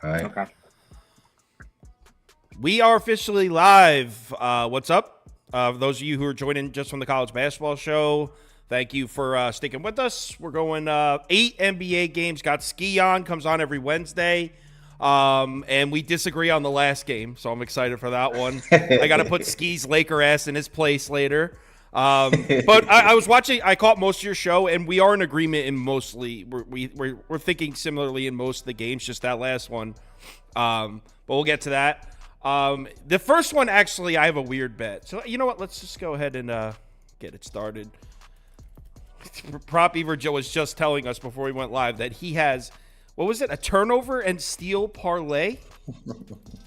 All right. Okay. We are officially live. What's up? Those of you who are joining just from the college basketball show, thank you for sticking with us. We're going 8 NBA games. Got Ski on, comes on every Wednesday. And we disagree on the last game, so I'm excited for that one. I got to put Ski's Laker ass in his place later. But I was watching. I caught most of your show, and we are in agreement in mostly. We're thinking similarly in most of the games. Just that last one. But we'll get to that. The first one, actually, I have a weird bet. So you know what? Let's just go ahead and get it started. Prop Beaver Joe was just telling us before we went live that he has, what was it, a turnover and steal parlay?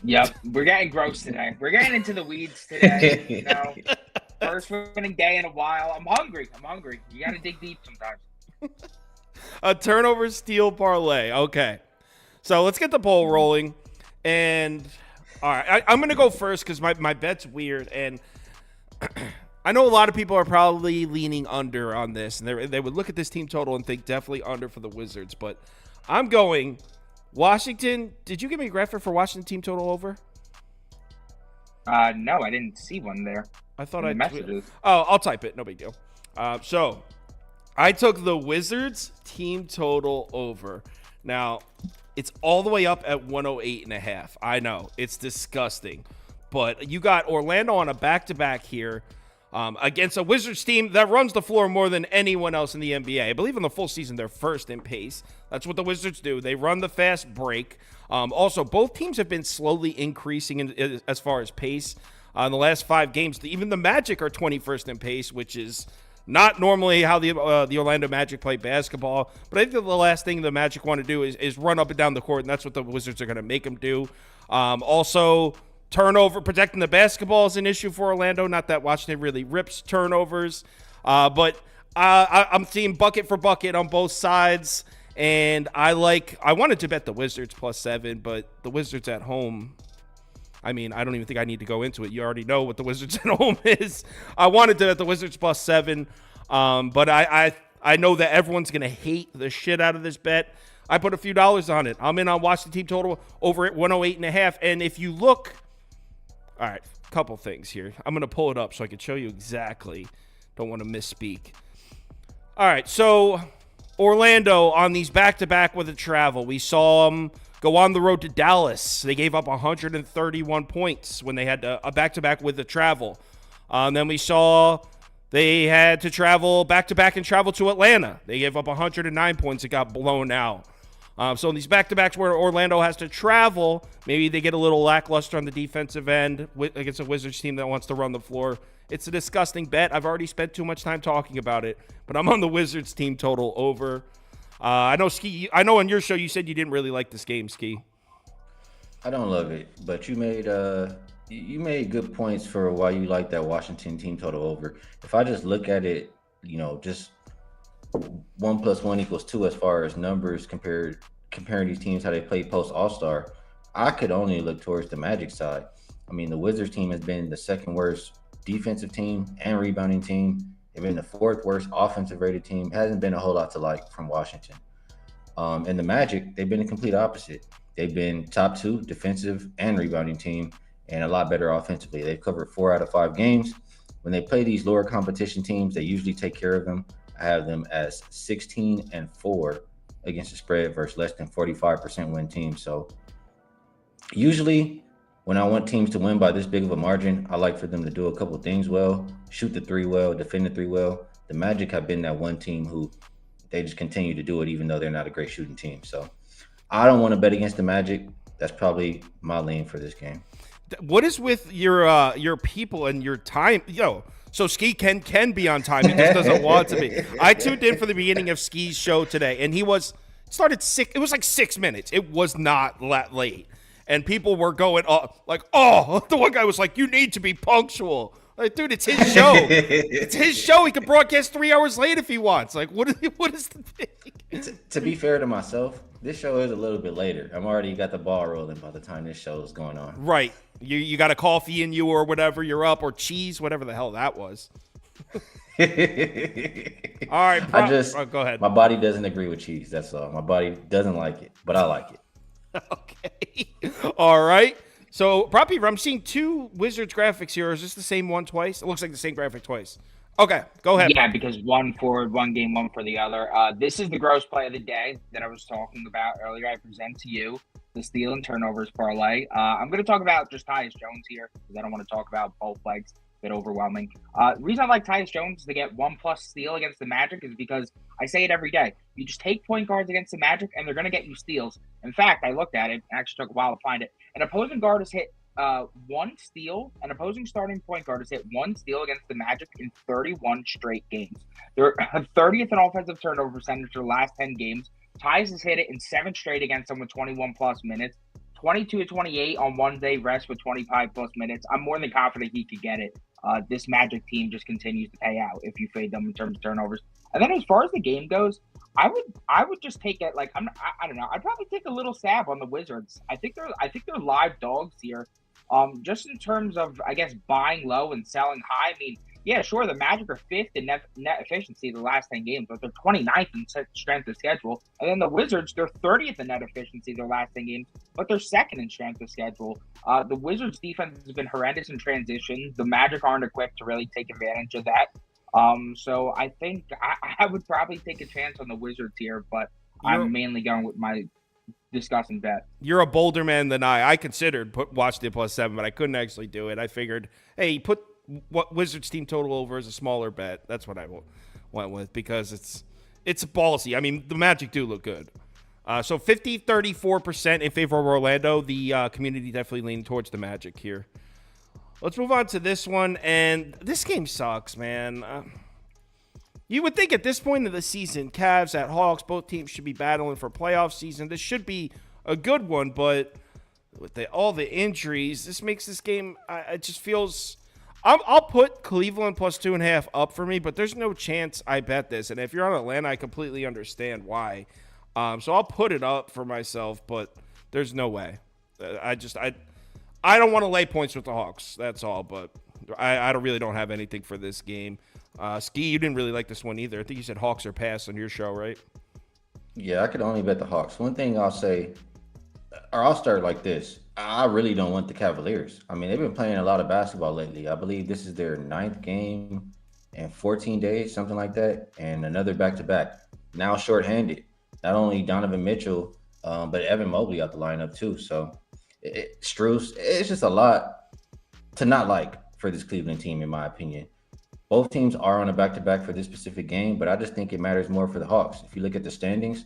Yep, we're getting gross today. We're getting into the weeds today. You know, first winning day in a while. I'm hungry. You got to dig deep sometimes. A turnover steal parlay. Okay, so let's get the poll rolling. And all right, I'm going to go first because my bet's weird. And I know a lot of people are probably leaning under on this. And they would look at this team total and think definitely under for the Wizards. But I'm going Washington. Did you give me a graphic for Washington team total over? No, I didn't see one there. I thought I messages. Oh, I'll type it. No big deal. So I took the Wizards team total over. Now, it's all the way up at 108.5. I know. It's disgusting. But you got Orlando on a back-to-back here against a Wizards team that runs the floor more than anyone else in the NBA. I believe in the full season, they're first in pace. That's what the Wizards do. They run the fast break. Also, both teams have been slowly increasing as far as pace. In the last 5 games, even the Magic are 21st in pace, which is not normally how the Orlando Magic play basketball. But I think the last thing the Magic want to do is run up and down the court, and that's what the Wizards are going to make them do. Also, turnover, protecting the basketball is an issue for Orlando. Not that Washington really rips turnovers. But I'm seeing bucket for bucket on both sides. And I wanted to bet the Wizards +7, but the Wizards at home, I mean, I don't even think I need to go into it. You already know what the Wizards at home is. I wanted to bet the Wizards +7, but I know that everyone's going to hate the shit out of this bet. I put a few dollars on it. I'm in on Washington team total over at 108.5. And if you look, all right, couple things here. I'm going to pull it up so I can show you exactly. Don't want to misspeak. All right, so Orlando on these back-to-back with a travel. We saw them go on the road to Dallas. They gave up 131 points when they had a back-to-back with the travel. Then we saw they had to travel back-to-back and travel to Atlanta. They gave up 109 points. It got blown out. So in these back-to-backs where Orlando has to travel, maybe they get a little lackluster on the defensive end against a Wizards team that wants to run the floor. It's a disgusting bet. I've already spent too much time talking about it, but I'm on the Wizards team total over. I know Ski. I know on your show you said you didn't really like this game, Ski. I don't love it, but you made good points for why you like that Washington team total over. If I just look at it, just 1 + 1 = 2 as far as numbers comparing these teams how they play post All-Star, I could only look towards the Magic side. I mean, the Wizards team has been the second worst defensive team and rebounding team. They've been the 4th worst offensive rated team. It hasn't been a whole lot to like from Washington. And the Magic, they've been the complete opposite. They've been top 2 defensive and rebounding team and a lot better offensively. They've covered 4 out of 5 games. When they play these lower competition teams, they usually take care of them. I have them as 16-4 against the spread versus less than 45% win teams. So usually when I want teams to win by this big of a margin, I like for them to do a couple things well, shoot the 3 well, defend the 3 well. The Magic have been that one team who they just continue to do it even though they're not a great shooting team. So I don't want to bet against the Magic. That's probably my lean for this game. What is with your people and your time? So Ski can be on time. He just doesn't want to be. I tuned in for the beginning of Ski's show today, and started 6. It was like 6 minutes. It was not that late. And people were going, the one guy was like, you need to be punctual. Like, dude, it's his show. It's his show. He can broadcast 3 hours late if he wants. Like, what is the thing? To be fair to myself, this show is a little bit later. I'm already got the ball rolling by the time this show is going on. Right. You got a coffee in you or whatever, you're up, or cheese, whatever the hell that was. All right. Go ahead. My body doesn't agree with cheese. That's all. My body doesn't like it, but I like it. Okay. All right. So, Prop Beaver, I'm seeing two Wizards graphics here. Is this the same one twice? It looks like the same graphic twice. Okay, go ahead. Yeah, because one for one game, one for the other. This is the gross play of the day that I was talking about earlier. I present to you the steal and turnovers parlay. I'm going to talk about just Tyus Jones here because I don't want to talk about both legs. Bit overwhelming. The reason I like Tyus Jones to get 1+ steal against the Magic is because I say it every day. You just take point guards against the Magic, and they're going to get you steals. In fact, I looked at it. It actually took a while to find it. An opposing guard has hit one steal. An opposing starting point guard has hit one steal against the Magic in 31 straight games. They're 30th in offensive turnover percentage for the last 10 games. Tyus has hit it in 7 straight against them with 21+ minutes. 22-28 on one day rest with 25+ minutes. I'm more than confident he could get it. This Magic team just continues to pay out if you fade them in terms of turnovers. And then as far as the game goes, I would just take it like I don't know. I'd probably take a little stab on the Wizards. I think they're live dogs here. Just in terms of I guess buying low and selling high. I mean, yeah, sure, the Magic are 5th in net efficiency the last 10 games, but they're 29th in strength of schedule. And then the Wizards, they're 30th in net efficiency their last 10 games, but they're 2nd in strength of schedule. The Wizards' defense has been horrendous in transition. The Magic aren't equipped to really take advantage of that. So I think I would probably take a chance on the Wizards here, but I'm mainly going with my discussing bet. You're a bolder man than I. I considered watch the +7, but I couldn't actually do it. I figured, hey, put what Wizards team total over as a smaller bet. That's what I went with because it's a ballsy. I mean, the Magic do look good. So 34% in favor of Orlando. The community definitely leaning towards the Magic here. Let's move on to this one. And this game sucks, man. You would think at this point of the season, Cavs at Hawks, both teams should be battling for playoff season. This should be a good one, but with all the injuries, this makes this game, it just feels... I'll put Cleveland +2.5 up for me, but there's no chance I bet this. And if you're on Atlanta, I completely understand why. So I'll put it up for myself, but there's no way. I don't want to lay points with the Hawks. That's all. But I really don't have anything for this game. Ski, you didn't really like this one either. I think you said Hawks or pass on your show, right? Yeah, I could only bet the Hawks. One thing I'll say, or I'll start like this. I really don't want the Cavaliers. I mean, they've been playing a lot of basketball lately. I believe this is their 9th game in 14 days, something like that, and another back-to-back. Now shorthanded. Not only Donovan Mitchell, but Evan Mobley out the lineup too. So, Strus, it's just a lot to not like for this Cleveland team, in my opinion. Both teams are on a back-to-back for this specific game, but I just think it matters more for the Hawks. If you look at the standings,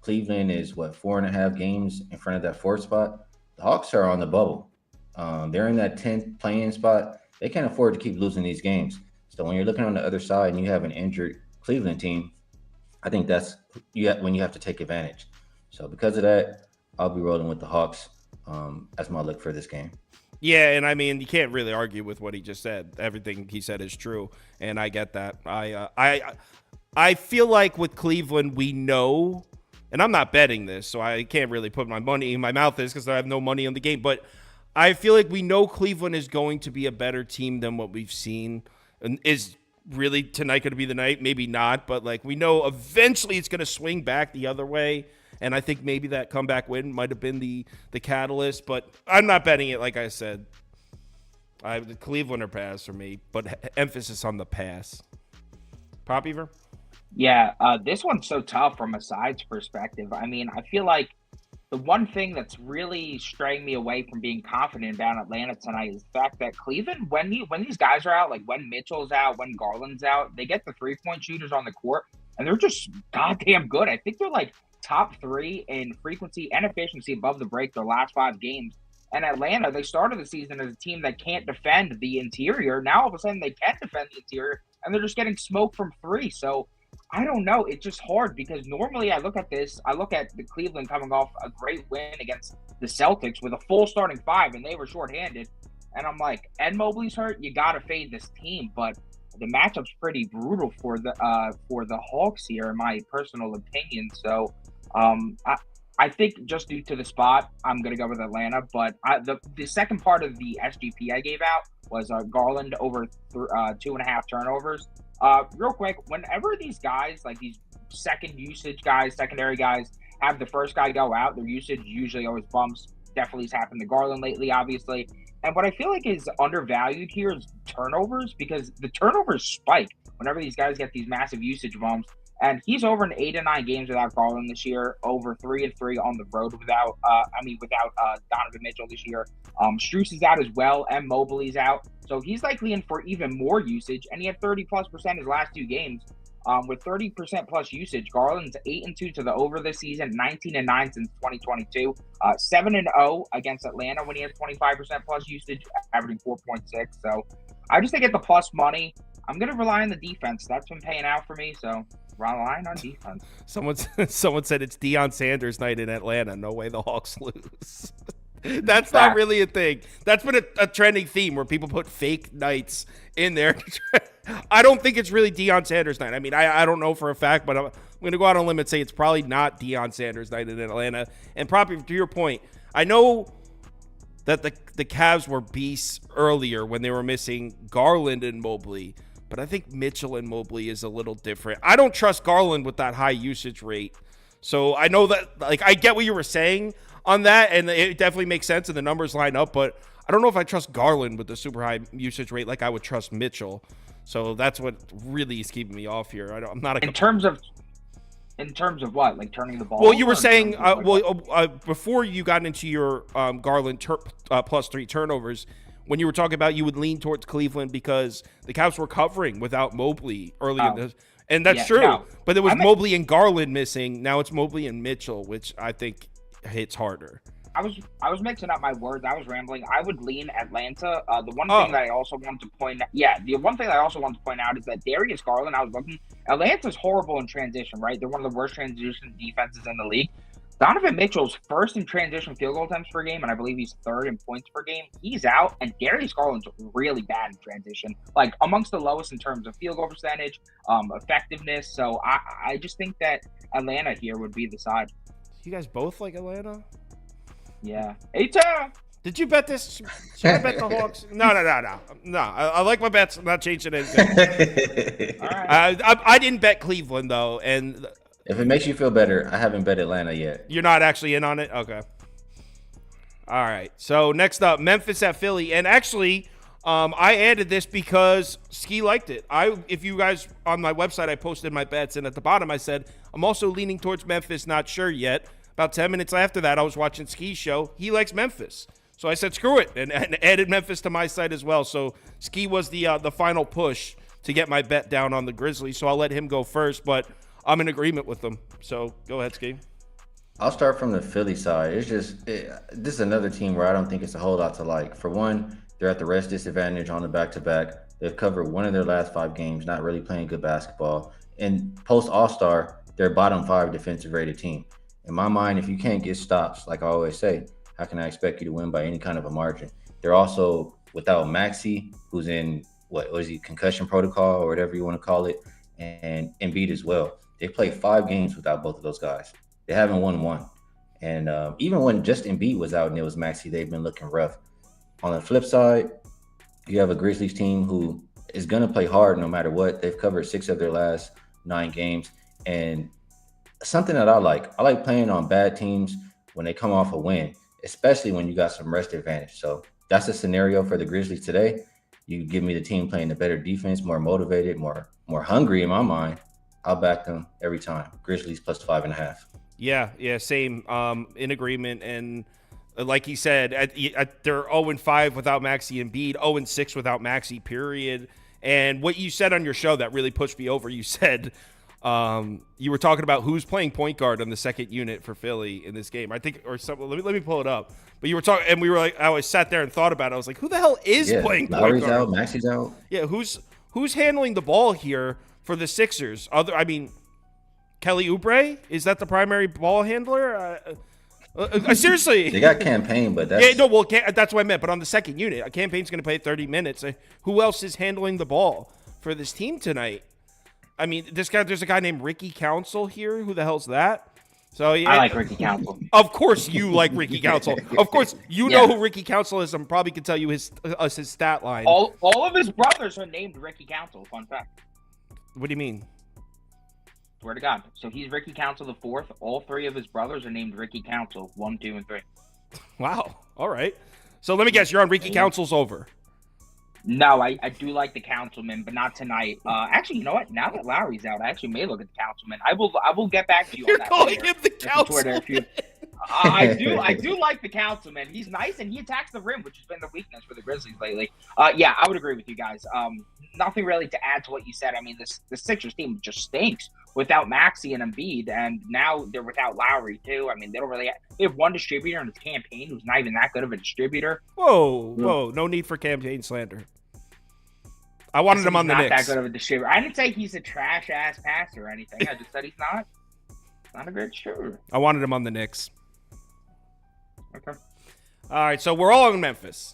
Cleveland is, 4.5 games in front of that 4th spot. The Hawks are on the bubble. They're in that 10th play-in spot. They can't afford to keep losing these games. So when you're looking on the other side and you have an injured Cleveland team, I think that's when you have to take advantage. So because of that, I'll be rolling with the Hawks as my look for this game. Yeah, and I mean, you can't really argue with what he just said. Everything he said is true, and I get that. I feel like with Cleveland, we know, and I'm not betting this, so I can't really put my money in my mouth because I have no money on the game, but I feel like we know Cleveland is going to be a better team than what we've seen. And is really tonight going to be the night? Maybe not, but like we know eventually it's going to swing back the other way. And I think maybe that comeback win might have been the catalyst, but I'm not betting it. Like I said, the Cleveland or pass for me, but emphasis on the pass. Pop Beaver? Yeah, this one's so tough from a sides perspective. I mean, I feel like the one thing that's really straying me away from being confident about Atlanta tonight is the fact that Cleveland, when these guys are out, like when Mitchell's out, when Garland's out, they get the 3-point shooters on the court, and they're just goddamn good. I think they're like top 3 in frequency and efficiency above the break their last 5 games. And Atlanta, they started the season as a team that can't defend the interior. Now all of a sudden they can defend the interior, and they're just getting smoked from 3. So I don't know. It's just hard because normally I look at the Cleveland coming off a great win against the Celtics with a full starting 5, and they were shorthanded. And I'm like, Ed Mobley's hurt. You got to fade this team. But the matchup's pretty brutal for the Hawks here, in my personal opinion. So I think just due to the spot, I'm going to go with Atlanta. But the second part of the SGP I gave out was Garland over 2.5 turnovers. Real quick, whenever these guys, like these secondary guys, have the first guy go out, their usage usually always bumps definitely has happened to Garland lately, obviously. And what I feel like is undervalued here is turnovers, because the turnovers spike whenever these guys get these massive usage bumps. And he's over in 8 and 9 games without Garland this year, over 3 and 3 on the road without Donovan Mitchell this year. Strus is out as well, and Mobley's out. So he's likely in for even more usage. And he had 30+% his last 2 games. With 30% plus usage, Garland's 8 and 2 to the over this season, 19 and 9 since 2022, 7 and 0 against Atlanta when he has 25% plus usage, averaging 4.6. So I just think at the plus money, I'm gonna rely on the defense. That's been paying out for me. So relying on defense. Someone said it's Deion Sanders night in Atlanta. No way the Hawks lose. That's not really a thing. That's been a trending theme where people put fake nights in there. I don't think it's really Deion Sanders night. I mean, I don't know for a fact, but I'm going to go out on a limb and say it's probably not Deion Sanders night in Atlanta. And probably to your point, I know that the Cavs were beasts earlier when they were missing Garland and Mobley, but I think Mitchell and Mobley is a little different. I don't trust Garland with that high usage rate. So I know that, like, I get what you were saying on that, and it definitely makes sense, and the numbers line up, but I don't know if I trust Garland with the super high usage rate like I would trust Mitchell. So that's what really is keeping me off here. I'm not a... In terms of what? Like turning the ball? Well, you were saying, before you got into your Garland plus 3 turnovers, when you were talking about you would lean towards Cleveland because the Cavs were covering without Mobley earlier in this. And that's true. No, but it was Mobley and Garland missing. Now it's Mobley and Mitchell, which I think hits harder. I was mixing up my words. I was rambling. I would lean Atlanta. The one thing that I also want to point out is that Darius Garland, I was looking, Atlanta's horrible in transition, right? They're one of the worst transition defenses in the league. Donovan Mitchell's first in transition field goal attempts per game, and I believe he's third in points per game. He's out, and Darius Garland's really bad in transition, like amongst the lowest in terms of field goal percentage, effectiveness. So I just think that Atlanta here would be the side. You guys both like Atlanta? Yeah. Eta! Did you bet this? Should I bet the Hawks? No. I like my bets. I'm not changing anything. All right. I didn't bet Cleveland, though, and... If it makes you feel better, I haven't bet Atlanta yet. You're not actually in on it? Okay. All right. So next up, Memphis at Philly. And actually, I added this because Ski liked it. If you guys on my website, I posted my bets, and at the bottom I said, I'm also leaning towards Memphis, not sure yet. About 10 minutes after that, I was watching Ski's show. He likes Memphis. So I said, screw it, and added Memphis to my site as well. So Ski was the final push to get my bet down on the Grizzlies. So I'll let him go first, but I'm in agreement with them. So go ahead, Ski. I'll start from the Philly side. This is another team where I don't think it's a whole lot to like. For one, they're at the rest disadvantage on the back-to-back. They've covered one of their last 5 games, not really playing good basketball. And post-All-Star, they're bottom 5 defensive rated team. In my mind, if you can't get stops, like I always say, how can I expect you to win by any kind of a margin? They're also without Maxey, who's in, concussion protocol or whatever you want to call it, and Embiid as well. They played 5 games without both of those guys. They haven't won one. And even when just Embiid was out and it was Maxey, they've been looking rough. On the flip side, you have a Grizzlies team who is going to play hard no matter what. They've covered 6 of their last 9 games. And something that I like playing on bad teams when they come off a win, especially when you got some rest advantage. So that's a scenario for the Grizzlies today. You give me the team playing the better defense, more motivated, more hungry in my mind. I'll back them every time. Grizzlies plus 5.5. Yeah, same. In agreement. And like he said, they're 0-5 without Maxey and Embiid, 0-6 without Maxey, period. And what you said on your show that really pushed me over, you said you were talking about who's playing point guard on the second unit for Philly in this game. I think, or something. Let me pull it up. But you were talking, and we were like, I sat there and thought about it. I was like, who the hell is playing Lowry's point guard? out, Maxey's out. Yeah, who's handling the ball here for the Sixers? Kelly Oubre, is that the primary ball handler? Seriously, they got Campaign, but that's that's what I meant. But on the second unit, Campaign's going to play 30 minutes. Who else is handling the ball for this team tonight? I mean, there's a guy named Ricky Council here. Who the hell's that? So yeah, I like Ricky Council. Of course, you like Ricky Council. Of course, you know who Ricky Council is. I'm probably can tell you his stat line. All of his brothers are named Ricky Council. Fun fact. What do you mean? Swear to God. So he's Ricky Council the 4th. All 3 of his brothers are named Ricky Council, 1, 2, and 3. Wow. All right. So let me guess, you're on Ricky Council's over. No, I do like the Councilman, but not tonight. Actually, you know what? Now that Lowry's out, I actually may look at the Councilman. I will get back to you You're on that. calling later. him the Councilman. I do like the Councilman. He's nice and he attacks the rim, which has been the weakness for the Grizzlies lately. Yeah, I would agree with you guys. Nothing really to add to what you said. I mean, the Sixers team just stinks without Maxey and Embiid, and now they're without Lowry too. I mean, they have one distributor in his campaign who's not even that good of a distributor. Whoa, no need for campaign slander. I wanted him on the Knicks. Not that good of a distributor. I didn't say he's a trash ass passer or anything. I just said he's not a great distributor. I wanted him on the Knicks. Okay. All right, so we're all in Memphis.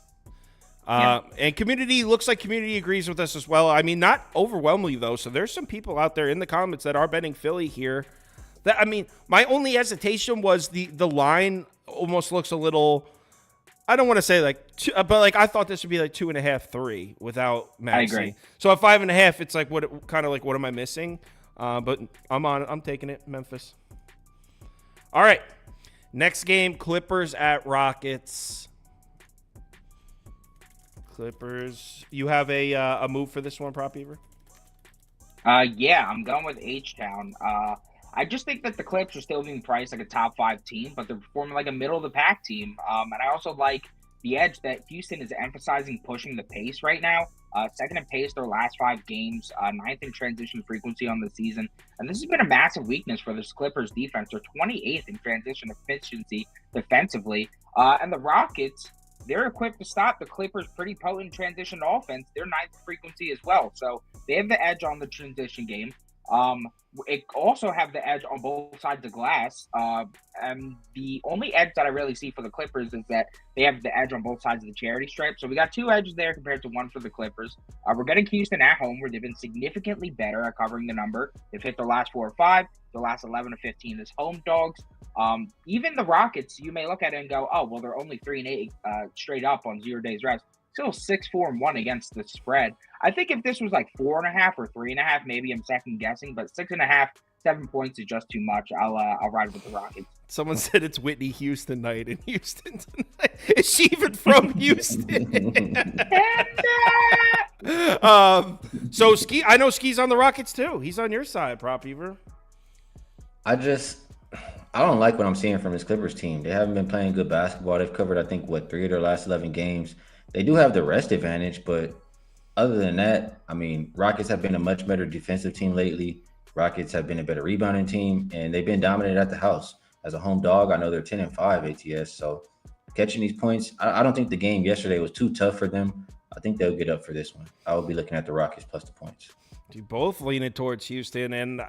Yeah. And community looks like community agrees with us as well. I mean, not overwhelmingly, though. So there's some people out there in the comments that are betting Philly here. That, I mean, my only hesitation was the line almost looks a little, I don't want to say like, but like I thought this would be like 2.5, 3 without Maxey. I agree. So at 5.5, it's like what am I missing? But I'm taking it, Memphis. All right. Next game, Clippers at Rockets. Clippers. You have a move for this one, Prop Beaver? Yeah, I'm going with H-Town. I just think that the Clips are still being priced like a top 5 team, but they're performing like a middle of the pack team. And I also like the edge that Houston is emphasizing pushing the pace right now. Second in pace their last 5 games, 9th in transition frequency on the season. And this has been a massive weakness for this Clippers defense. They're 28th in transition efficiency defensively. And the Rockets, they're equipped to stop the Clippers' pretty potent transition offense. They're 9th frequency as well. So they have the edge on the transition game. It also have the edge on both sides of the glass. And the only edge that I really see for the Clippers is that they have the edge on both sides of the charity stripe. So we got 2 edges there compared to 1 for the Clippers. We're getting Houston at home, where they've been significantly better at covering the number. They've hit their last 4 or 5. The last 11 to 15 is home dogs. Even the Rockets, you may look at it and go, oh, well, they're only 3-8 straight up on 0 days rest. Still 6-4-1 against the spread. I think if this was like 4.5 or 3.5, maybe I'm second guessing, but 6.5, 7 points is just too much. I'll ride with the Rockets. Someone said it's Whitney Houston night in Houston tonight. Is she even from Houston? So Ski, I know Ski's on the Rockets too. He's on your side, Prop Beaver. I don't like what I'm seeing from this Clippers team. They haven't been playing good basketball. They've covered, I think, 3 of their last 11 games. They do have the rest advantage, but other than that, I mean, Rockets have been a much better defensive team lately. Rockets have been a better rebounding team, and they've been dominated at the house. As a home dog, I know they're 10-5 ATS, so catching these points, I don't think the game yesterday was too tough for them. I think they'll get up for this one. I will be looking at the Rockets plus the points. You both leaning towards Houston, and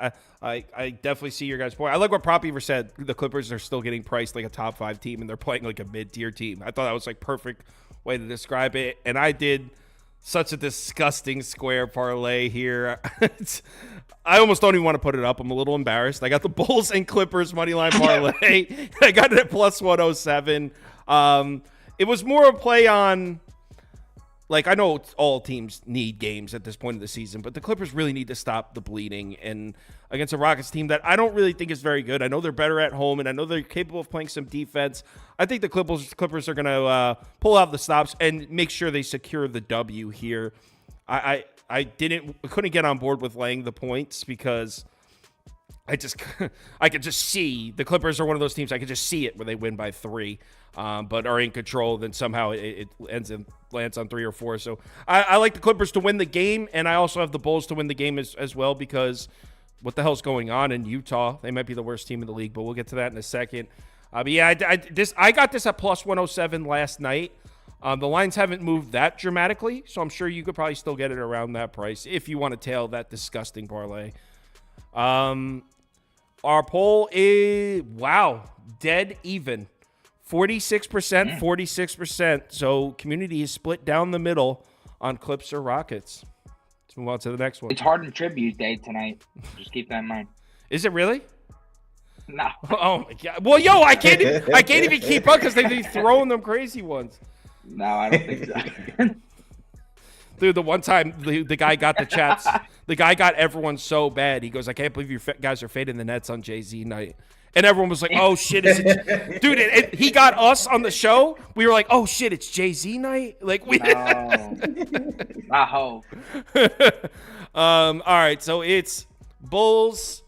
I definitely see your guys' point. I like what Prop Beaver said. The Clippers are still getting priced like a top 5 team, and they're playing like a mid-tier team. I thought that was like perfect way to describe it, and I did such a disgusting square parlay here. I almost don't even want to put it up. I'm a little embarrassed. I got the Bulls and Clippers moneyline parlay. I got it at plus 107. It was more a play on, like, I know all teams need games at this point of the season, but the Clippers really need to stop the bleeding. And against a Rockets team that I don't really think is very good. I know they're better at home, and I know they're capable of playing some defense. I think the Clippers are going to pull out the stops and make sure they secure the W here. I couldn't get on board with laying the points because I could just see the Clippers are one of those teams. I could just see it where they win by 3, but are in control. Then somehow it lands on 3 or 4. So I like the Clippers to win the game, and I also have the Bulls to win the game as well because what the hell's going on in Utah? They might be the worst team in the league, but we'll get to that in a second. But yeah, I got this at plus 107 last night. The lines haven't moved that dramatically, so I'm sure you could probably still get it around that price if you want to tail that disgusting parlay. Our poll is, dead even. 46%, 46%. So community is split down the middle on Clips or Rockets. Let's move on to the next one. It's Harden Tribute Day tonight. Just keep that in mind. Is it really? No. Oh my God. Well, I can't even keep up because they've been throwing them crazy ones. No, I don't think so. Dude, the one time the guy got the chats, the guy got everyone so bad. He goes, I can't believe you guys are fading the Nets on Jay-Z night. And everyone was like, "Oh shit, is it?" Dude, he got us on the show. We were like, "Oh shit, it's Jay-Z night." Like we. No. I hope. All right, so it's Bulls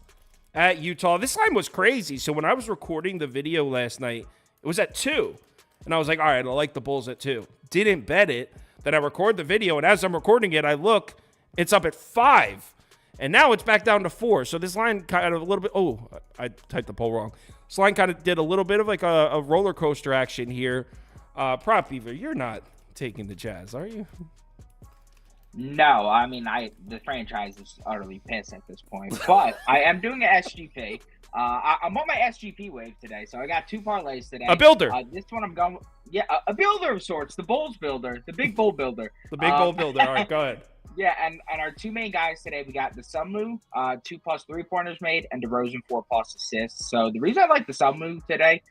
at Utah. This line was crazy. So when I was recording the video last night, it was at 2. And I was like, all right, I like the Bulls at 2. Didn't bet it. Then I record the video, and as I'm recording it, I look, it's up at 5. And now it's back down to 4. So this line kind of a little bit, oh, I typed the poll wrong. This line kind of did a little bit of like a roller coaster action here. Prop Beaver, you're not taking the Jazz, are you? No, I mean, the franchise is utterly pissed at this point. But I am doing an SGP. I'm on my SGP wave today, so I got 2 parlays today. A builder. This one I'm going, a builder of sorts, the Bulls builder, the big bull builder. The big bull builder. All right, go ahead. Yeah, and our 2 main guys today, we got the Sunmu, 2+ 3-pointers made, and DeRozan 4+ assists. So the reason I like the Sunmu today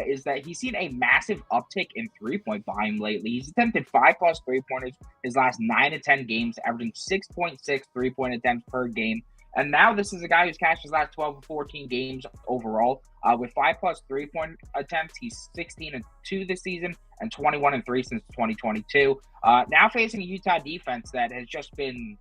is that he's seen a massive uptick in 3-point volume lately. He's attempted 5+ 3-pointers his last 9 to 10 games, averaging 6.6 3-point attempts per game. And now this is a guy who's cashed his last 12 to 14 games overall. With 5+ 3-point attempts, he's 16-2 this season and 21-3 since 2022. Now facing a Utah defense that has just been,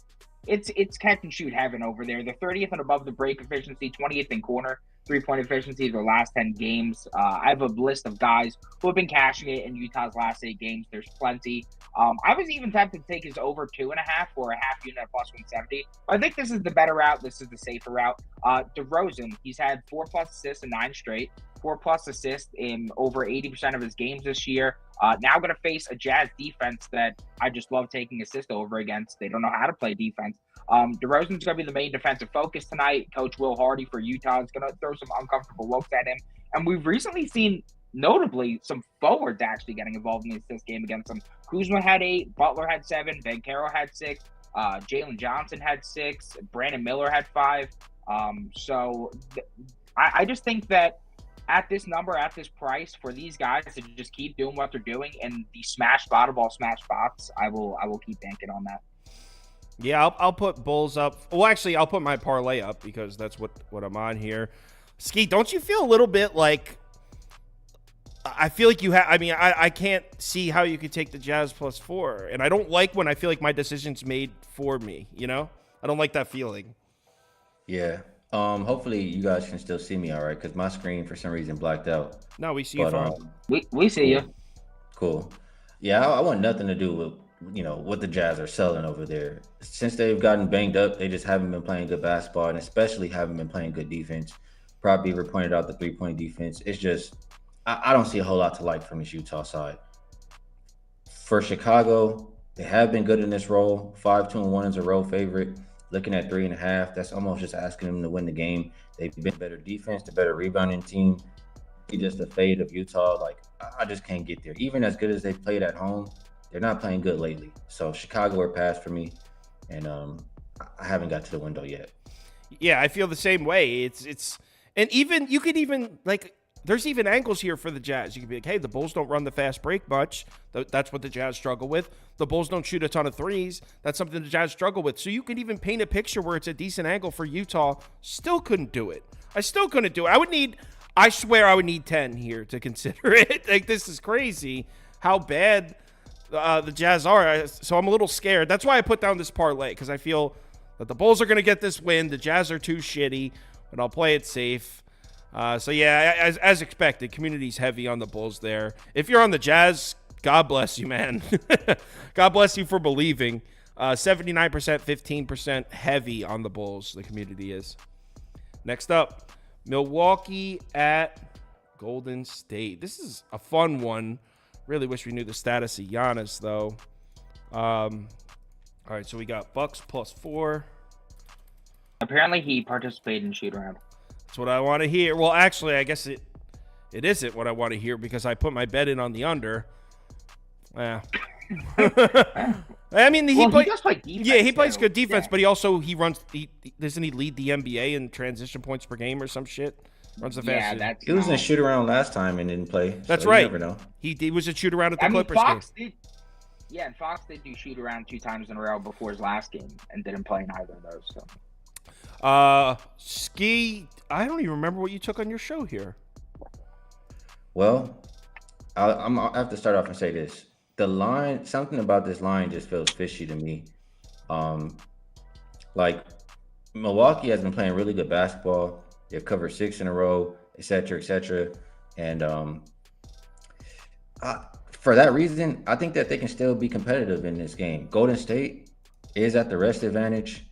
it's catch and shoot heaven over there. They're 30th and above the break efficiency, 20th in corner 3-point efficiency their last 10 games. I have a list of guys who have been cashing it in Utah's last 8 games. There's plenty. I was even tempted to take his over 2.5 or a half unit at +170. I think this is the better route. This is the safer route. DeRozan, he's had 4+ assists in 9 straight, 4+ assists in over 80% of his games this year. Now going to face a Jazz defense that I just love taking assist over against. They don't know how to play defense. DeRozan's going to be the main defensive focus tonight. Coach Will Hardy for Utah is going to throw some uncomfortable looks at him. And we've recently seen, notably, some forwards actually getting involved in the assist game against him. Kuzma had 8, Butler had 7, Banchero had 6, Jalen Johnson had 6, Brandon Miller had 5. I just think that at this number, at this price, for these guys to just keep doing what they're doing and the smash bottom ball smash box, I will keep banking on that. Yeah, I'll put Bulls up. Well, actually, I'll put my parlay up because that's what I'm on here. Ski, don't you feel a little bit like, I feel like you have, I mean, I can't see how you could take the Jazz +4. And I don't like when I feel like my decision's made for me, you know? I don't like that feeling. Yeah. Hopefully you guys can still see me all right, because my screen for some reason blacked out. No, we see you fine. We see you. Cool. Yeah, I want nothing to do with, what the Jazz are selling over there. Since they've gotten banged up, they just haven't been playing good basketball, and especially haven't been playing good defense. Prop Beaver pointed out the 3-point defense. It's just, I don't see a whole lot to like from this Utah side. For Chicago, they have been good in this role. 5-2-1 is a road favorite. Looking at 3.5, that's almost just asking them to win the game. They've been better defense, the better rebounding team. It's just a fade of Utah. Like, I just can't get there. Even as good as they played at home, they're not playing good lately. So Chicago or pass for me, and I haven't got to the window yet. Yeah, I feel the same way. It's and even you could even like. There's even angles here for the Jazz. You could be like, hey, the Bulls don't run the fast break much. That's what the Jazz struggle with. The Bulls don't shoot a ton of threes. That's something the Jazz struggle with. So you could even paint a picture where it's a decent angle for Utah. Still couldn't do it. I still couldn't do it. I swear I would need 10 here to consider it. Like, this is crazy how bad the Jazz are. So I'm a little scared. That's why I put down this parlay, because I feel that the Bulls are going to get this win. The Jazz are too shitty, but I'll play it safe. So yeah, as expected, community's heavy on the Bulls there. If you're on the Jazz, God bless you, man. God bless you for believing. 79%, 15% heavy on the Bulls, the community is. Next up, Milwaukee at Golden State. This is a fun one. Really wish we knew the status of Giannis, though. All right, so we got Bucks +4. Apparently he participated in shoot-around. That's what I want to hear. Well, actually, I guess it isn't what I want to hear because I put my bet in on the under. Yeah. I mean, he does play defense. Yeah, he plays good defense, but doesn't he lead the NBA in transition points per game or some shit? Runs the fastest. He was in a shoot around last time and didn't play. That's right. You never know. He was a shoot around at the Clippers game. And Fox did do shoot around 2 times in a row before his last game and didn't play in either of those. So. Ski, I don't even remember what you took on your show here. Well, I have to start off and say this. The line, something about this line just feels fishy to me. Like Milwaukee has been playing really good basketball. They've covered 6 in a row, et cetera, et cetera. And for that reason, I think that they can still be competitive in this game. Golden State is at the rest advantage.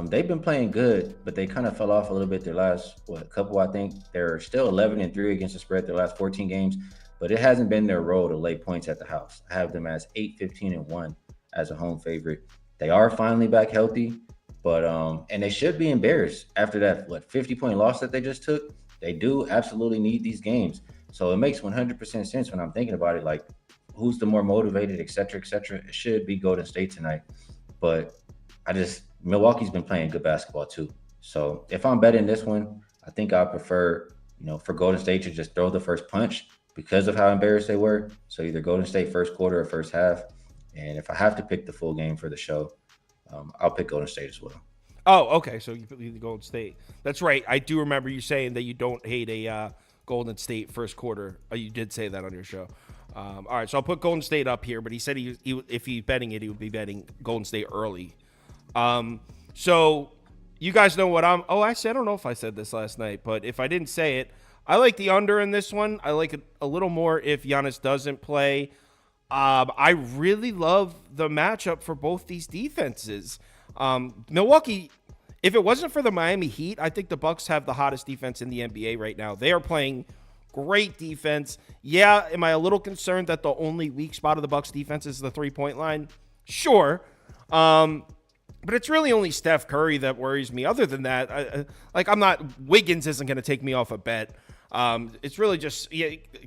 They've been playing good, but they kind of fell off a little bit their last couple. I think they're still 11-3 against the spread their last 14 games, but it hasn't been their role to lay points at the house. I have them as 8-15-1 as a home favorite. They are finally back healthy, but and they should be embarrassed after that 50-point loss that they just took. They do absolutely need these games, so it makes 100% sense when I'm thinking about it. Like, who's the more motivated, et cetera, et cetera? It should be Golden State tonight, but Milwaukee's been playing good basketball too. So if I'm betting this one, I think I prefer, for Golden State to just throw the first punch because of how embarrassed they were. So either Golden State first quarter or first half. And if I have to pick the full game for the show, I'll pick Golden State as well. Oh, okay. So you pick the Golden State. That's right. I do remember you saying that you don't hate a Golden State first quarter. You did say that on your show. All right. So I'll put Golden State up here, but he said he if he's betting it, he would be betting Golden State early. So you guys know what I don't know if I said this last night, but if I didn't say it, I like the under in this one. I like it a little more if Giannis doesn't play. I really love the matchup for both these defenses. Milwaukee, if it wasn't for the Miami Heat, I think the Bucks have the hottest defense in the NBA right now. They are playing great defense. Yeah, am I a little concerned that the only weak spot of the Bucks defense is the 3-point line? Sure. But it's really only Steph Curry that worries me. Other than that, Wiggins isn't going to take me off a bet. It's really just,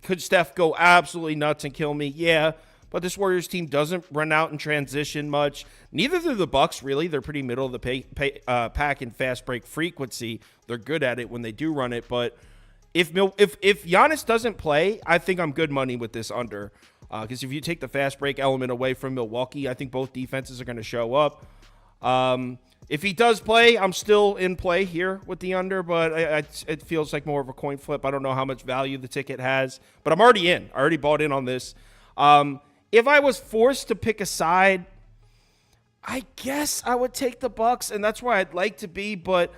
could Steph go absolutely nuts and kill me? Yeah, but this Warriors team doesn't run out in transition much. Neither do the Bucks, really. They're pretty middle of the pack in fast break frequency. They're good at it when they do run it. But if Giannis doesn't play, I think I'm good money with this under. Because if you take the fast break element away from Milwaukee, I think both defenses are going to show up. If he does play, I'm still in play here with the under, but it feels like more of a coin flip. I don't know how much value the ticket has, but I'm already in. I already bought in on this. If I was forced to pick a side, I guess I would take the Bucks, and that's where I'd like to be. But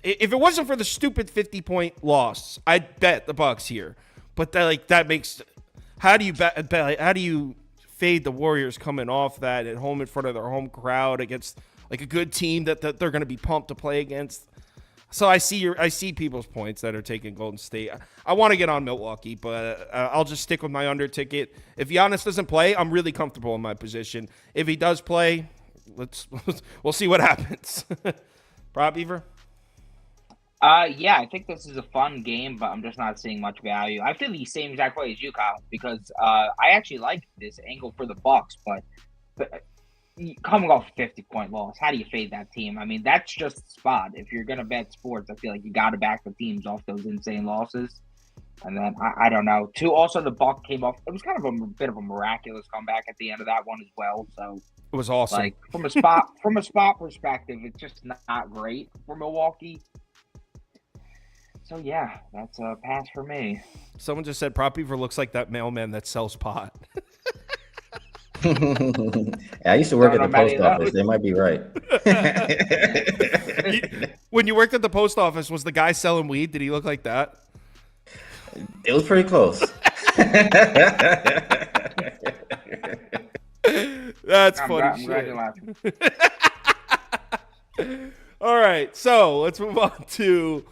if it wasn't for the stupid 50-point loss, I'd bet the Bucks here. But that makes how do you bet? How do you fade the Warriors coming off that at home in front of their home crowd against like a good team that they're going to be pumped to play against? So I see people's points that are taking Golden State. I want to get on Milwaukee, but I'll just stick with my under ticket. If Giannis doesn't play, I'm really comfortable in my position. If he does play, we'll see what happens. Prop Beaver? Yeah, I think this is a fun game, but I'm just not seeing much value. I feel the same exact way as you, Kyle, because I actually like this angle for the Bucks, but coming off a 50-point loss, how do you fade that team? I mean, that's just the spot. If you're going to bet sports, I feel like you got to back the teams off those insane losses. And then, I don't know. Also, the Buck came off. It was kind of a bit of a miraculous comeback at the end of that one as well. So it was awesome. Like, from a spot perspective, it's just not great for Milwaukee. So, yeah, that's a pass for me. Someone just said Prop Beaver looks like that mailman that sells pot. I used to work at the post office. They might be right. When you worked at the post office, was the guy selling weed? Did he look like that? It was pretty close. That's funny shit. All right, so let's move on to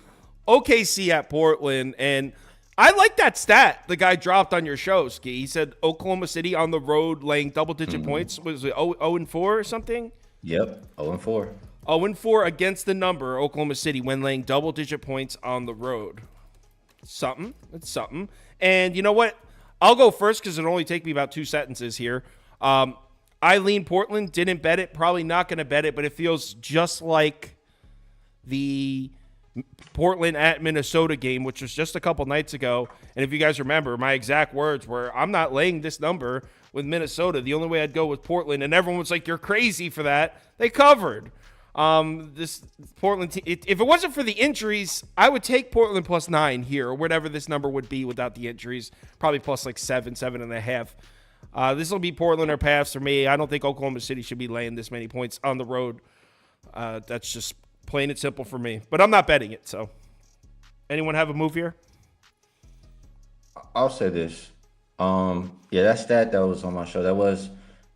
OKC at Portland. And I like that stat the guy dropped on your show, Ski. He said Oklahoma City on the road laying double-digit points. Was it 0-4 or something? Yep, 0-4. 0-4 against the number, Oklahoma City, when laying double-digit points on the road. Something. It's something. And you know what? I'll go first because it'll only take me about 2 sentences here. I lean Portland. Didn't bet it. Probably not going to bet it, but it feels just like the Portland at Minnesota game, which was just a couple nights ago. And if you guys remember, my exact words were, I'm not laying this number with Minnesota. The only way I'd go with Portland. And everyone was like, you're crazy for that. They covered. This Portland, if it wasn't for the injuries, I would take Portland plus 9 here, or whatever this number would be without the injuries. Probably plus like 7.5. This will be Portland or pass for me. I don't think Oklahoma City should be laying this many points on the road. That's just plain and simple for me. But I'm not betting it. So, anyone have a move here? I'll say this. That stat that was on my show,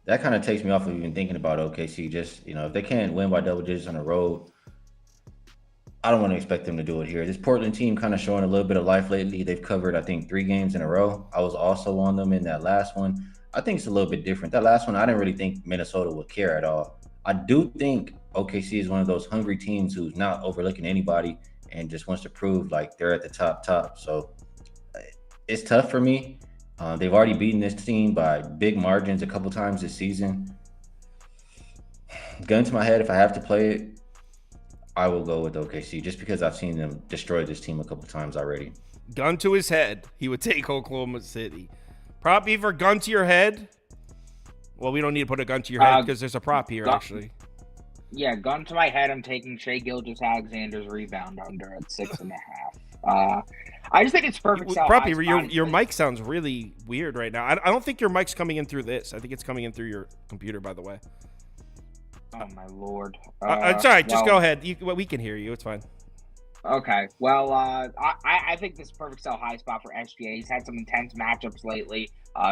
that kind of takes me off of even thinking about OKC. Just, if they can't win by double digits on the road, I don't want to expect them to do it here. This Portland team kind of showing a little bit of life lately. They've covered, I think, 3 games in a row. I was also on them in that last one. I think it's a little bit different. That last one, I didn't really think Minnesota would care at all. I do think OKC is one of those hungry teams who's not overlooking anybody and just wants to prove like they're at the top. So it's tough for me. They've already beaten this team by big margins a couple times this season. Gun to my head, if I have to play it, I will go with OKC just because I've seen them destroy this team a couple times already. Gun to his head, he would take Oklahoma City. Prop beaver, gun to your head. Well, we don't need to put a gun to your head because there's a prop here, actually. Yeah, gun to my head. I'm taking Shai Gilgeous-Alexander's rebound under at 6.5. I just think it's perfect. Prop beaver, your mic sounds really weird right now. I don't think your mic's coming in through this. I think it's coming in through your computer, by the way. Oh, my Lord. It's all right. Just go ahead. We can hear you. It's fine. Okay. Well, I think this is a perfect sell high spot for SGA. He's had some intense matchups lately,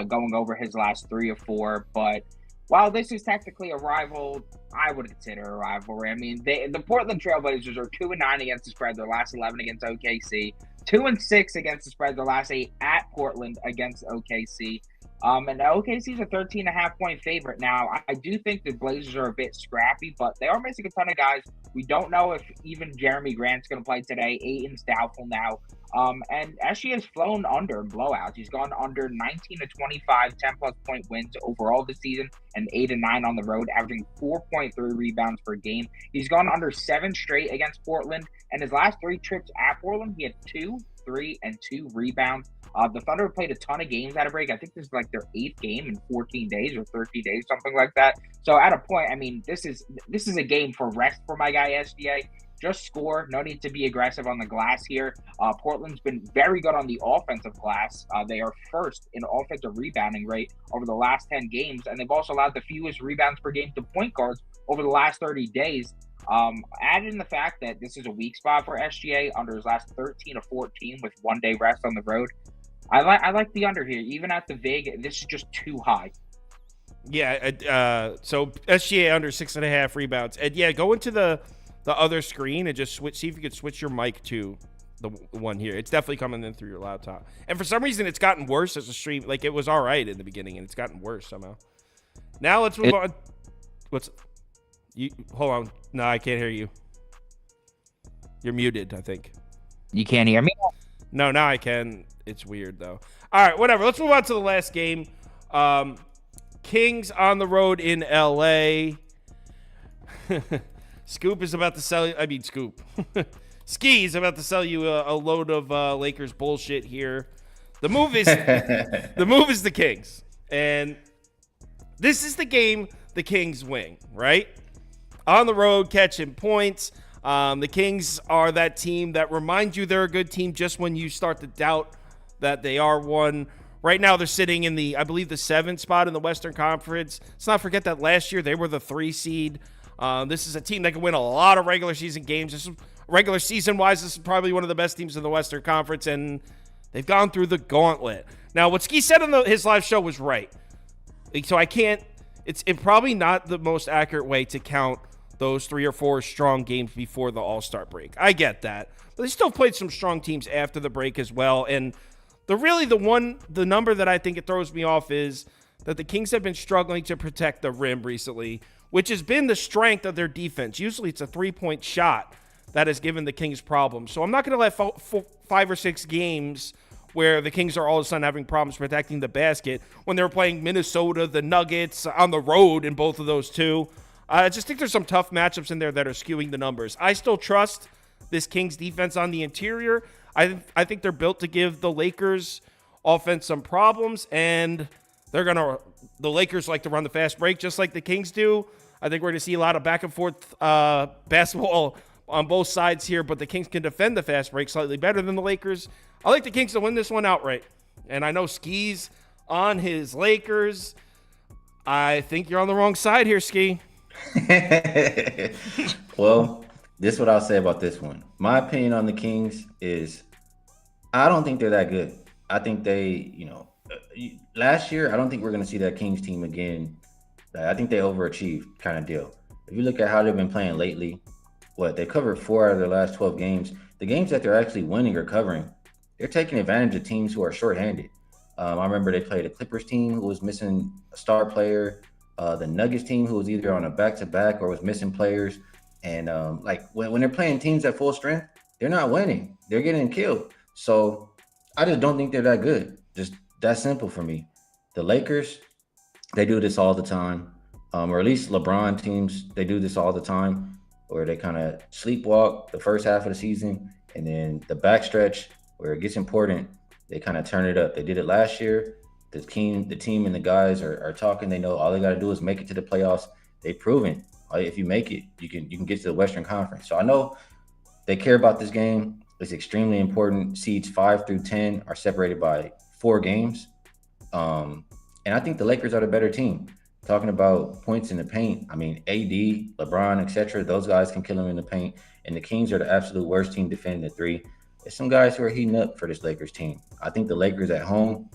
going over his last 3 or 4. But while this is technically a rival, I would consider a rivalry. I mean, the Portland Trailblazers are 2-9 against the spread. Their last 11 against OKC. 2-6 against the spread. Their last 8 at Portland against OKC. And OKC is a 13.5-point favorite. Now, I do think the Blazers are a bit scrappy, but they are missing a ton of guys. We don't know if even Jeremy Grant's going to play today. Ayton's doubtful now. And SGA has flown under in blowouts. He's gone under 19 to 25, 10-plus point wins overall this season, and 8 and 9 on the road, averaging 4.3 rebounds per game. He's gone under 7 straight against Portland, and his last 3 trips at Portland, he had 2, 3, and 2 rebounds. The Thunder played a ton of games at a break. I think this is like their 8th game in 14 days or 13 days, something like that. So at a point, I mean, this is a game for rest for my guy SGA. Just score. No need to be aggressive on the glass here. Portland's been very good on the offensive glass. They are first in offensive rebounding rate over the last 10 games, and they've also allowed the fewest rebounds per game to point guards over the last 30 days. Add in the fact that this is a weak spot for SGA under his last 13 of 14 with 1 day rest on the road. I like the under here. Even at the vig, this is just too high. Yeah, so SGA under 6.5 rebounds. And yeah, go into the other screen and just see if you could switch your mic to the one here. It's definitely coming in through your laptop. And for some reason, it's gotten worse as a stream. Like, it was all right in the beginning, and it's gotten worse somehow. Now let's move on. Hold on. No, I can't hear you. You're muted, I think. You can't hear me? No, now I can. It's weird, though. All right, whatever. Let's move on to the last game. Kings on the road in L.A. Scoop is about to sell you. I mean, Scoop. Ski is about to sell you a load of Lakers bullshit here. The move is the Kings. And this is the game the Kings win, right? On the road, catching points. The Kings are that team that reminds you they're a good team just when you start to doubt that they are one. Right now, they're sitting in I believe, the 7th spot in the Western Conference. Let's not forget that last year they were the 3 seed. This is a team that can win a lot of regular season games. Regular season-wise, this is probably one of the best teams in the Western Conference, and they've gone through the gauntlet. Now, what Ski said on his live show was right. So I can't – it's probably not the most accurate way to count those 3 or 4 strong games before the All-Star break. I get that. But they still played some strong teams after the break as well. And the number that I think it throws me off is that the Kings have been struggling to protect the rim recently, which has been the strength of their defense. Usually it's a 3-point shot that has given the Kings problems. So I'm not going to let 5 or 6 games where the Kings are all of a sudden having problems protecting the basket when they were playing Minnesota, the Nuggets, on the road in both of those two. I just think there's some tough matchups in there that are skewing the numbers. I still trust this Kings defense on the interior. I think they're built to give the Lakers offense some problems, and the Lakers like to run the fast break just like the Kings do. I think we're going to see a lot of back and forth basketball on both sides here, but the Kings can defend the fast break slightly better than the Lakers. I like the Kings to win this one outright. And I know Ski's on his Lakers. I think you're on the wrong side here, Ski. Well, this is what I'll say about this one. My opinion on the Kings is I don't think they're that good. I think they, last year, I don't think we're going to see that Kings team again. I think they overachieved kind of deal. If you look at how they've been playing lately, they covered 4 out of their last 12 games. The games that they're actually winning or covering, they're taking advantage of teams who are shorthanded. I remember they played a Clippers team who was missing a star player, the Nuggets team who was either on a back-to-back or was missing players. And when they're playing teams at full strength, they're not winning. They're getting killed. So I just don't think they're that good. Just that simple for me. The Lakers, they do this all the time. Or at least LeBron teams, they do this all the time, where they kind of sleepwalk the first half of the season, and then the backstretch where it gets important, they kind of turn it up. They did it last year. The team and the guys are talking. They know all they got to do is make it to the playoffs. They've proven if you make it, you can get to the Western Conference. So I know they care about this game. It's extremely important. Seeds 5 through 10 are separated by 4 games. And I think the Lakers are the better team. Talking about points in the paint, I mean, AD, LeBron, etc., those guys can kill them in the paint. And the Kings are the absolute worst team defending the 3. There's some guys who are heating up for this Lakers team. I think the Lakers at home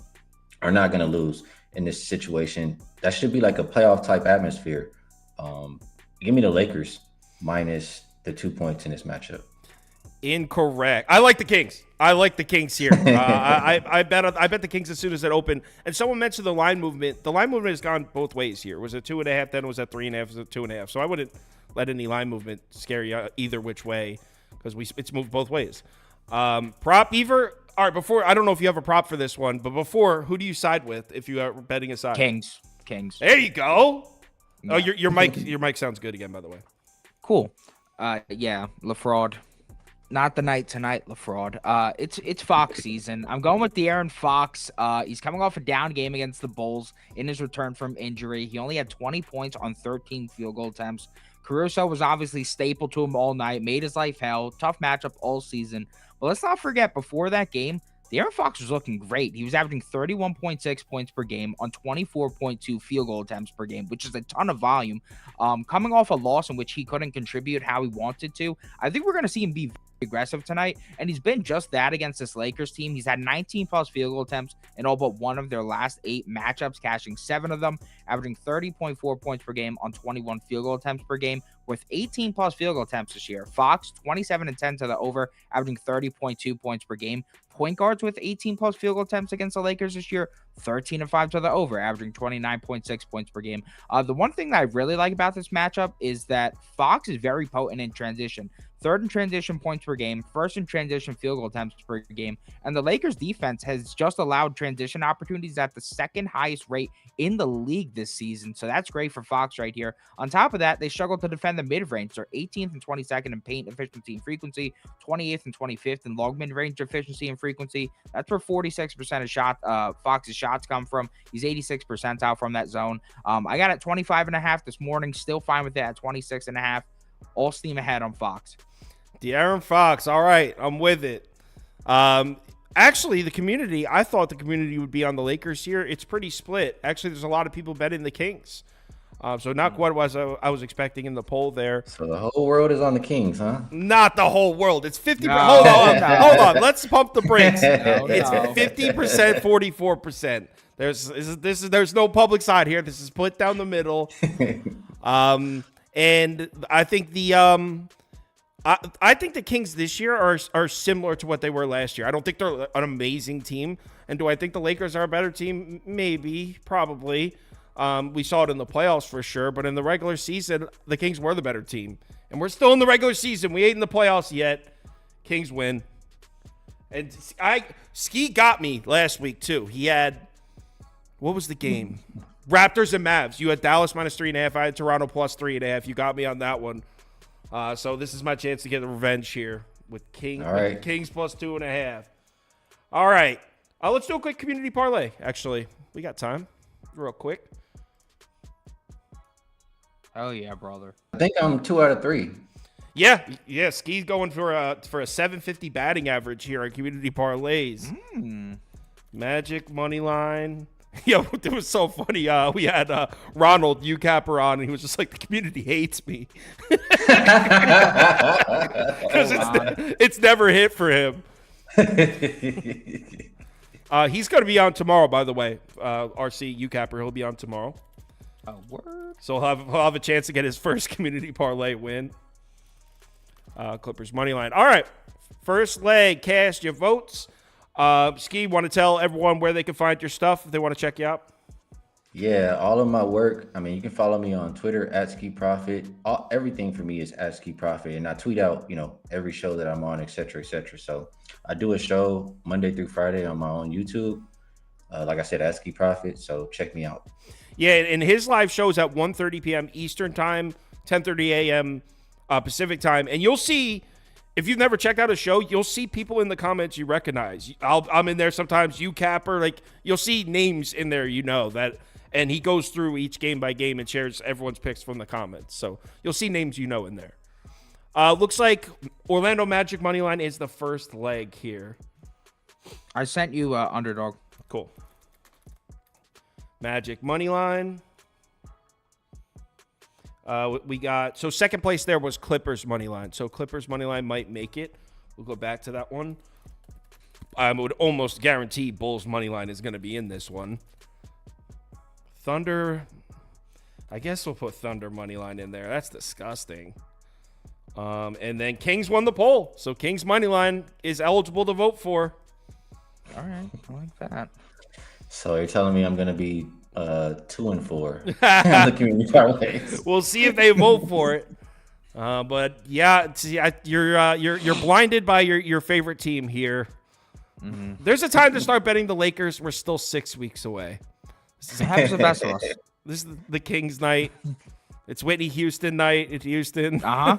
are not going to lose in this situation. That should be like a playoff type atmosphere. Give me the Lakers minus the 2 points in this matchup. Incorrect. I like the Kings. I like the Kings here. I bet the Kings as soon as it opened. And someone mentioned the line movement. The line movement has gone both ways here. Was it 2.5? Then it was at 3.5? Was it 2.5? So I wouldn't let any line movement scare you either which way because it's moved both ways. Prop Beaver. All right. Before, I don't know if you have a prop for this one, but before, who do you side with if you are betting a side? Kings. There you go. Yeah. Oh, your mic sounds good again, by the way. Cool. Yeah, LaFraud. Not the night tonight, LaFraud. It's Fox season. I'm going with De'Aaron Fox. He's coming off a down game against the Bulls in his return from injury. He only had 20 points on 13 field goal attempts. Caruso was obviously staple to him all night, made his life hell. Tough matchup all season. But let's not forget, before that game, De'Aaron Fox was looking great. He was averaging 31.6 points per game on 24.2 field goal attempts per game, which is a ton of volume. Coming off a loss in which he couldn't contribute how he wanted to, I think we're going to see him be aggressive tonight, and he's been just that against this Lakers team. He's had 19 plus field goal attempts in all but one of their last 8 matchups, cashing 7 of them, averaging 30.4 points per game on 21 field goal attempts per game, with 18 plus field goal attempts this year. Fox 27-10 to the over, averaging 30.2 points per game. Point guards with 18 plus field goal attempts against the Lakers this year, 13-5 to the over, averaging 29.6 points per game. The one thing that I really like about this matchup is that Fox is very potent in transition. 3rd in transition points per game, 1st in transition field goal attempts per game, and the Lakers defense has just allowed transition opportunities at the 2nd highest rate in the league this season. So that's great for Fox right here. On top of that, they struggle to defend the mid-range. They're 18th and 22nd in paint efficiency and frequency, 28th and 25th in long mid-range efficiency and frequency. That's where 46% of Fox's shots come from. He's 86th percentile from that zone. I got it 25.5 this morning. Still fine with that at 26.5. All steam ahead on Fox. De'Aaron Fox. All right, I'm with it. Actually, the community, I thought the community would be on the Lakers here. It's pretty split. Actually, there's a lot of people betting the Kings. So not what I was expecting in the poll there. So the whole world is on the Kings, huh? Not the whole world. It's 50%. No, Hold on. Let's pump the brakes. No. It's 50%, 44%. There's no public side here. This is split down the middle. And I think I think the Kings this year are similar to what they were last year. I don't think they're an amazing team. And do I think the Lakers are a better team? Maybe, probably. We saw it in the playoffs for sure. But in the regular season, the Kings were the better team. And we're still in the regular season. We ain't in the playoffs yet. Kings win. And Ski got me last week, too. He had, what was the game? Raptors and Mavs. You had Dallas minus 3.5. I had Toronto plus 3.5. You got me on that one. So this is my chance to get the revenge here with Kings plus 2.5. All right. Let's do a quick community parlay. Actually, we got time. Real quick. Oh yeah, brother. I think I'm 2 out of 3. Yeah. Ski's going for a 750 batting average here on community parlays. Magic money line. Yo, it was so funny. We had Ronald UCapper on, and he was just like, the community hates me. Because it's never hit for him. He's going to be on tomorrow, by the way. RC UCapper, he'll be on tomorrow. Oh, word. So he'll have a chance to get his first community parlay win. Clippers money line. All right, first leg, cast your votes. Ski, want to tell everyone where they can find your stuff if they want to check you out? Yeah, all of my work. I mean, you can follow me on Twitter at Ski Profit. Everything for me is at Ski Profit, and I tweet out, every show that I'm on, et cetera, et cetera. So I do a show Monday through Friday on my own YouTube. Like I said, at Ski Profit. So check me out. Yeah, and his live show is at 1:30 p.m. Eastern Time, 10:30 a.m. Pacific Time, and you'll see. If you've never checked out a show, you'll see people in the comments you recognize. I'm in there sometimes. UCapper, like you'll see names in there, that, and he goes through each game by game and shares everyone's picks from the comments. So you'll see names in there. Looks like Orlando Magic money line is the first leg here. I sent you underdog. Cool. Magic money line. We got, so second place there was Clippers money line. So Clippers money line might make it. We'll go back to that one. I would almost guarantee Bulls money line is going to be in this one. Thunder, I guess we'll put Thunder money line in there. That's disgusting. And then Kings won the poll. So Kings money line is eligible to vote for. All right, I like that. So you're telling me I'm going to be 2 and 4 on the community parlays. We'll see if they vote for it. But yeah, you're blinded by your favorite team here. Mm-hmm. There's a time to start betting the Lakers. We're still 6 weeks away. It happens to the best of us. This is the Kings night. It's Whitney Houston night in Houston. I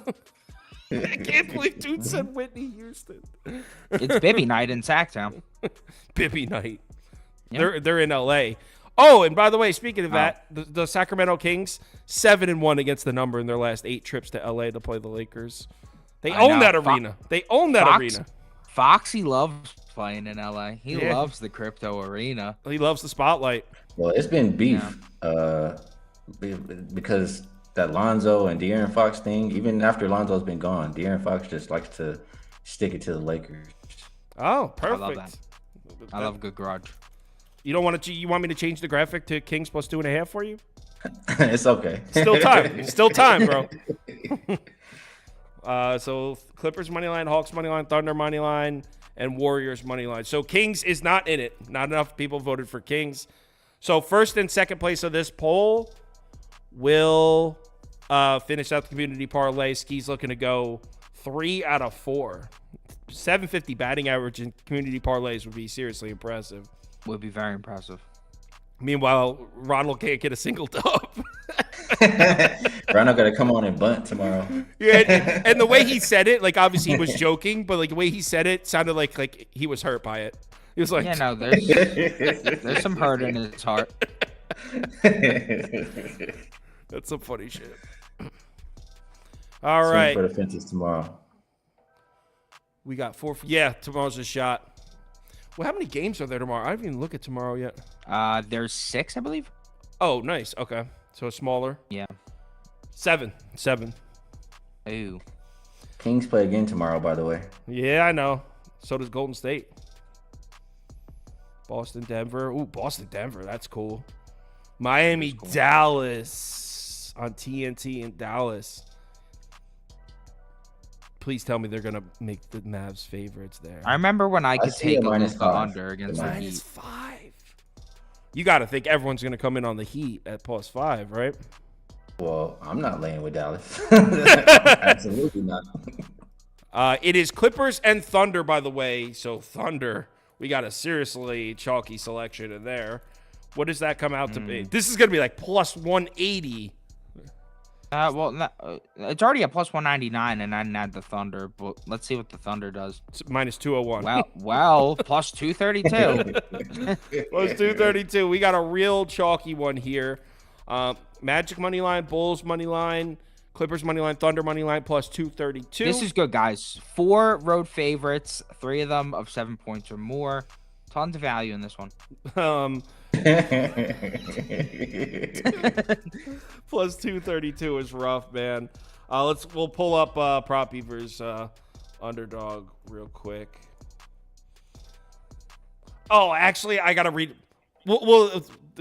can't believe dude said Whitney Houston. It's Bibby night in Sacktown. Bibby night. Yep. They're in LA. Oh, and by the way, speaking of that, the Sacramento Kings 7-1 against the number in their last 8 trips to LA to play the Lakers. They own that arena. They own that arena. Foxy loves playing in LA. He loves the crypto arena. He loves the spotlight. Well, it's been beef because that Lonzo and De'Aaron Fox thing, even after Lonzo's been gone, De'Aaron Fox just likes to stick it to the Lakers. Oh, perfect. I love that. I love a good grudge. You don't want to? You want me to change the graphic to Kings plus 2.5 for you? It's okay. Still time. Still time, bro. So Clippers money line, Hawks money line, Thunder money line, and Warriors money line. So Kings is not in it. Not enough people voted for Kings. So first and second place of this poll will finish out the community parlay. Ski's looking to go 3 out of 4. 750 batting average in community parlays would be seriously impressive. Would be very impressive. Meanwhile, Ronald can't get a single dub. Ronald got to come on and bunt tomorrow. Yeah, and the way he said it, like obviously he was joking, but like the way he said it sounded like he was hurt by it. He was like, "Yeah, no, there's some hurt in his heart." That's some funny shit. All right, for the fences tomorrow. We got 4. Yeah, tomorrow's a shot. Well, how many games are there tomorrow? I didn't even look at tomorrow yet. There's 6, I believe. Oh, nice. Okay, so smaller. Yeah. 7. Ooh. Kings play again tomorrow, by the way. Yeah, I know. So does Golden State. Boston, Denver. Ooh, Boston, Denver. That's cool. Miami, cool. Dallas on TNT in Dallas. Please tell me they're going to make the Mavs favorites there. I remember when I could take the under against the Heat. -5. You got to think everyone's going to come in on the Heat at +5, right? Well, I'm not laying with Dallas. Absolutely not. It is Clippers and Thunder, by the way. So Thunder, we got a seriously chalky selection in there. What does that come out to be? This is going to be like +180. Well, it's already at +199, and I didn't add the Thunder. But let's see what the Thunder does. It's -201. Well, +232. +232. We got a real chalky one here. Magic money line, Bulls money line, Clippers money line, Thunder money line plus 232. This is good, guys. 4 road favorites, 3 of them of 7 points or more. Tons of value in this one. Plus 232 is rough, man. We'll pull up Prop Beavers underdog real quick. Oh, actually, I gotta read.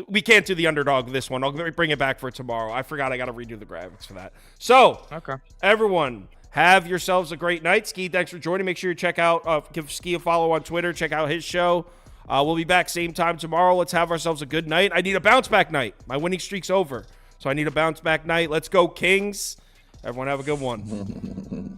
We can't do the underdog this one. I'll bring it back for tomorrow. I forgot I gotta redo the graphics for that. So, okay, everyone, have yourselves a great night. Ski, thanks for joining. Make sure you check out, give Ski a follow on Twitter. Check out his show. We'll be back same time tomorrow. Let's have ourselves a good night. I need a bounce back night. My winning streak's over, so I need a bounce back night. Let's go, Kings. Everyone have a good one.